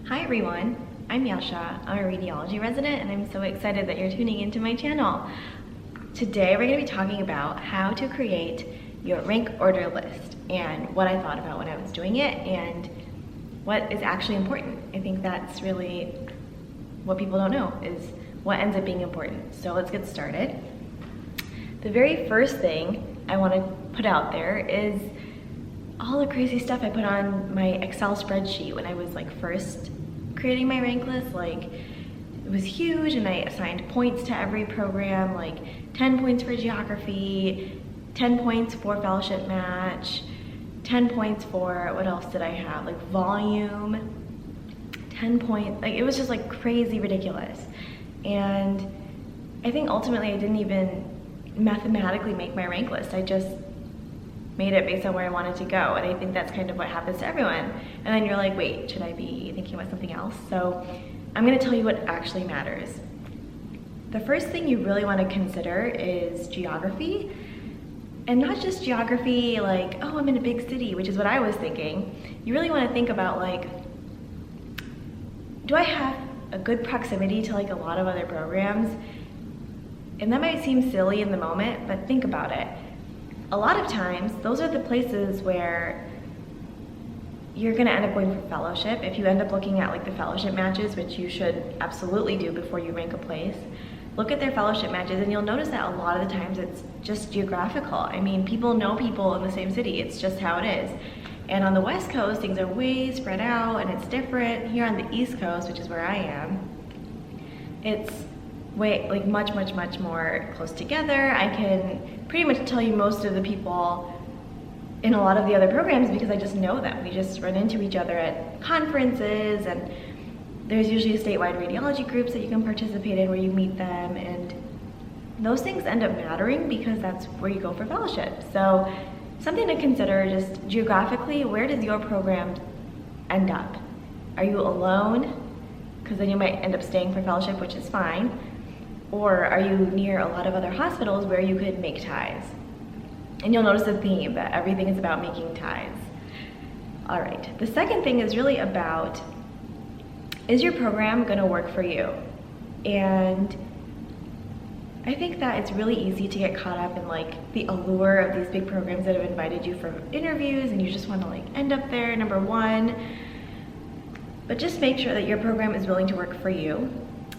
Hi everyone, I'm Yasha. I'm a radiology resident and I'm so excited that you're tuning into my channel. Today we're going to be talking about how to create your rank order list and what I thought about when I was doing it and what is actually important. I think that's really what people don't know, is what ends up being important. So let's get started. The very first thing I want to put out there is all the crazy stuff I put on my Excel spreadsheet when I was first creating my rank list. It was huge and I assigned points to every program, 10 points for geography, 10 points for fellowship match, 10 points for, what else did I have? Volume, 10 points, it was just crazy ridiculous. And I think ultimately I didn't even mathematically make my rank list. I just made it based on where I wanted to go. And I think that's kind of what happens to everyone. And then you're like, wait, should I be thinking about something else? So I'm gonna tell you what actually matters. The first thing you really wanna consider is geography. And not just geography oh, I'm in a big city, which is what I was thinking. You really wanna think about do I have a good proximity to a lot of other programs? And that might seem silly in the moment, but think about it. A lot of times, those are the places where you're gonna end up going for fellowship. If you end up looking at the fellowship matches, which you should absolutely do before you rank a place, look at their fellowship matches and you'll notice that a lot of the times it's just geographical. I mean, people know people in the same city, it's just how it is. And on the West Coast, things are way spread out and it's different. Here on the East Coast, which is where I am, it's way much more close together. I can pretty much tell you most of the people in a lot of the other programs because I just know them. We just run into each other at conferences, and there's usually statewide radiology groups that you can participate in where you meet them, and those things end up mattering because that's where you go for fellowship. So something to consider, just geographically, where does your program end up? Are you alone? Because then you might end up staying for fellowship, which is fine. Or are you near a lot of other hospitals where you could make ties? And you'll notice a theme that everything is about making ties. All right, the second thing is really about, is your program gonna work for you? And I think that it's really easy to get caught up in the allure of these big programs that have invited you for interviews and you just wanna end up there, number one. But just make sure that your program is willing to work for you.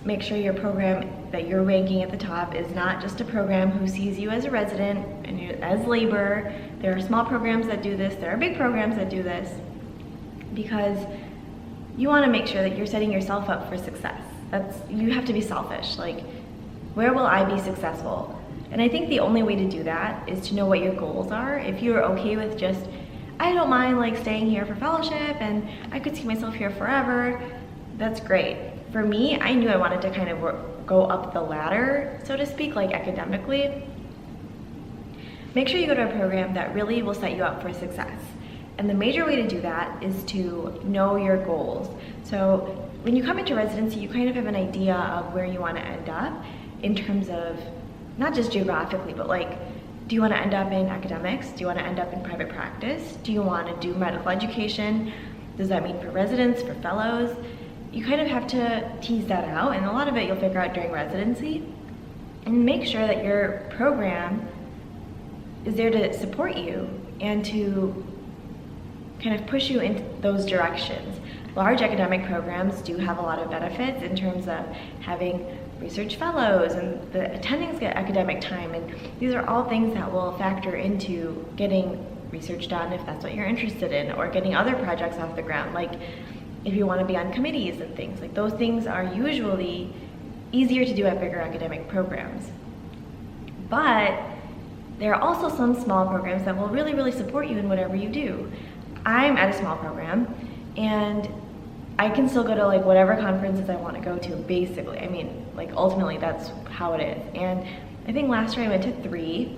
Make sure your program that you're ranking at the top is not just a program who sees you as a resident and you as labor. There are small programs that do this, there are big programs that do this, because you want to make sure that you're setting yourself up for success. You have to be selfish. Where will I be successful? And I think the only way to do that is to know what your goals are. If you're okay with just, I don't mind staying here for fellowship and I could see myself here forever, that's great. For me, I knew I wanted to kind of go up the ladder, so to speak, academically. Make sure you go to a program that really will set you up for success. And the major way to do that is to know your goals. So when you come into residency, you kind of have an idea of where you want to end up in terms of, not just geographically, but do you want to end up in academics? Do you want to end up in private practice? Do you want to do medical education? Does that mean for residents, for fellows? You kind of have to tease that out, and a lot of it you'll figure out during residency. And make sure that your program is there to support you and to kind of push you in those directions. Large academic programs do have a lot of benefits in terms of having research fellows and the attending academic time, and these are all things that will factor into getting research done if that's what you're interested in, or getting other projects off the ground, if you want to be on committees and things. Those things are usually easier to do at bigger academic programs. But there are also some small programs that will really support you in whatever you do. I'm at a small program and I can still go to whatever conferences I want to go to, basically. I mean, ultimately that's how it is. And I think last year I went to 3,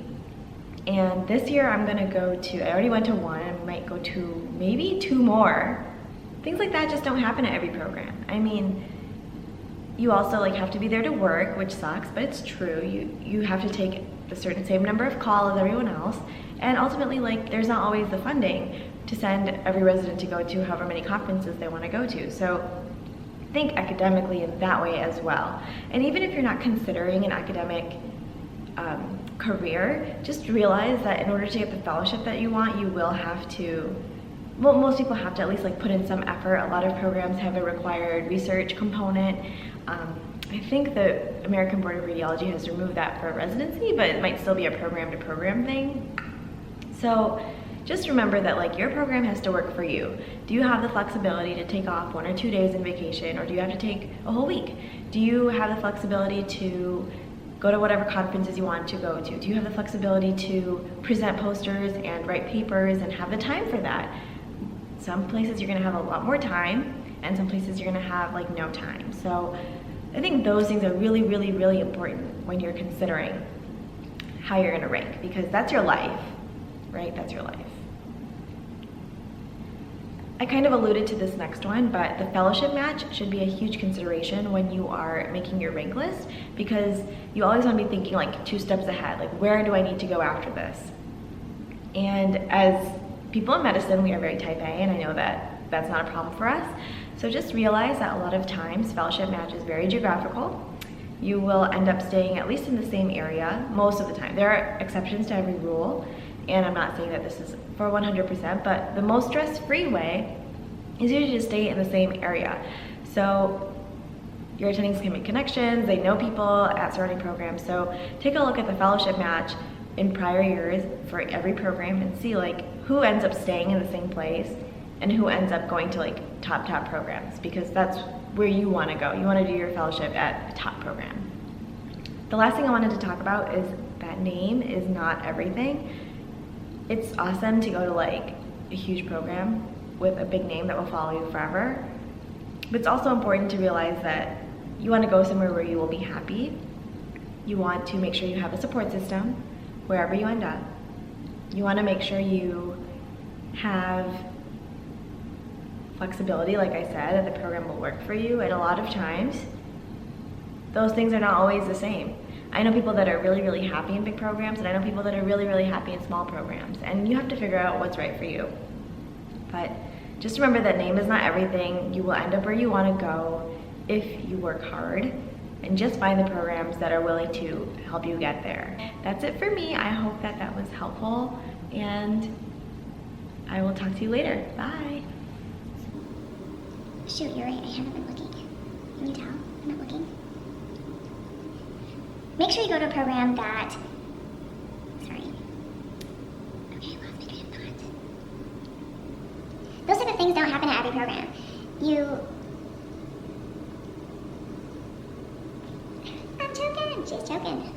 and this year I'm gonna go to, I already went to 1, I might go to maybe 2 more. Things like that just don't happen at every program. I mean, you also have to be there to work, which sucks, but it's true. You have to take the same number of calls as everyone else, and ultimately there's not always the funding to send every resident to go to however many conferences they want to go to. So think academically in that way as well. And even if you're not considering an academic career, just realize that in order to get the fellowship that you want, you will have to, well, most people have to at least like put in some effort. A lot of programs have a required research component. I think the American Board of Radiology has removed that for residency, but it might still be a program to program thing. So just remember that like your program has to work for you. Do you have the flexibility to take off 1 or 2 days in vacation, or do you have to take a whole week? Do you have the flexibility to go to whatever conferences you want to go to? Do you have the flexibility to present posters and write papers and have the time for that? Some places you're gonna have a lot more time, and some places you're gonna have like no time. So I think those things are really, really, really important when you're considering how you're gonna rank, because that's your life, right? That's your life. I kind of alluded to this next one, but the fellowship match should be a huge consideration when you are making your rank list, because you always want to be thinking like 2 steps ahead, like where do I need to go after this? And as people in medicine, we are very type A, and I know that that's not a problem for us. So just realize that a lot of times fellowship match is very geographical. You will end up staying at least in the same area most of the time. There are exceptions to every rule, and I'm not saying that this is for 100%, but the most stress-free way is usually to stay in the same area. So your attendings can make connections, they know people at surrounding programs. So take a look at the fellowship match in prior years for every program and see like who ends up staying in the same place and who ends up going to like top programs, because that's where you want to go. You want to do your fellowship at a top program. The last thing I wanted to talk about is that name is not everything. It's awesome to go to like a huge program with a big name that will follow you forever, but it's also important to realize that you want to go somewhere where you will be happy. You want to make sure you have a support system wherever you end up. You want to make sure you have flexibility, like I said, that the program will work for you, and a lot of times those things are not always the same. I know people that are really, really happy in big programs, and I know people that are really, really happy in small programs, and you have to figure out what's right for you. But just remember that name is not everything. You will end up where you want to go if you work hard, and just find the programs that are willing to help you get there. That's it for me. I hope that that was helpful, and I will talk to you later. Bye. Shoot, you're right. I haven't been looking. Can you tell? I'm not looking. Make sure you go to a program that, sorry. Okay, I lost my train of thought. Those type of things don't happen at every program. I'm joking. She's joking.